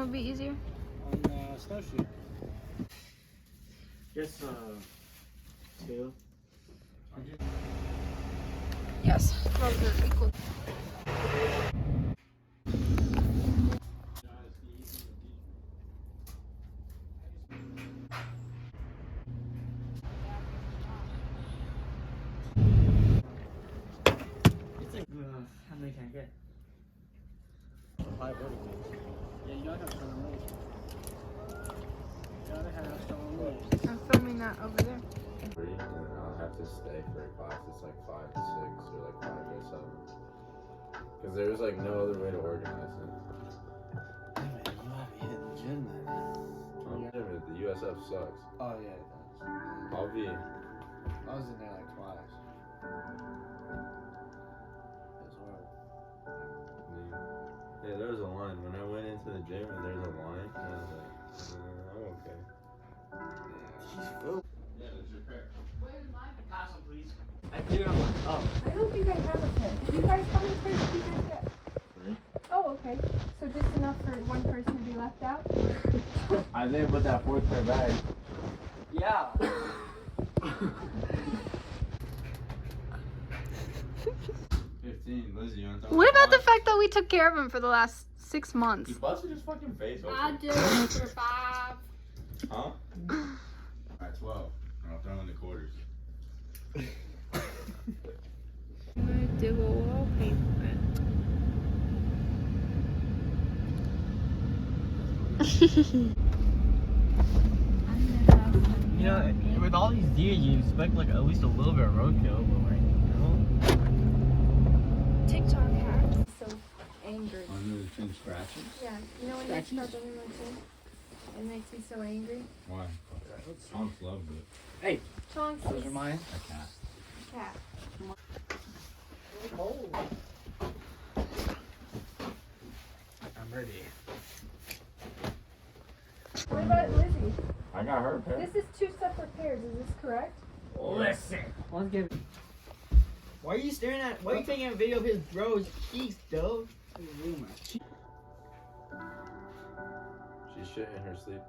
would be easier? On snowshoe. Just 2. Yes, those are equal. How many can I get? 5 verticals. Yeah, you gotta have strong legs. You gotta have strong legs. I'm filming that over there. And I'll have to stay for a class. It's like 5 to 6 or like 5 to 7. Because there's like no other way to organize it. Hey man, you might be hitting the gym then. The USF sucks. Oh yeah, it does. I'll be. I was in there like twice. It's horrible. Yeah, there was a line. When I went into the gym and there's a line, I was like, I'm okay. She's filled. Yeah, there's your pair. Where's my Picasso, please? I do. Oh. I don't think I have a pen. Do you guys have any pens? Do you guys get? Three? Oh, okay. So just enough for one person to be left out? I didn't put that 4th pair back. Yeah. 15. Lizzie, you want to talk What about the fact that we took care of him for the last 6 months? He busted his fucking face open. I did it for 5. Huh? Alright, 12. I'll throw in the quarters. I'm gonna do a wallpaper. You know, with all these deer, you expect like at least a little bit of roadkill, but like, TikTok hacks. So angry. Under the chin scratches? Yeah. You know when you start doing my chin? It makes me so angry. Why? Chomps loved it. Hey, Chonks those are mine. A cat. cat. I'm ready. What about Lizzie? I got her pair. This is 2 separate pairs. Is this correct? Listen. Let's get. Why are you staring at? Why are you taking a video of his bro's cheeks, though? She's shit in her sleep.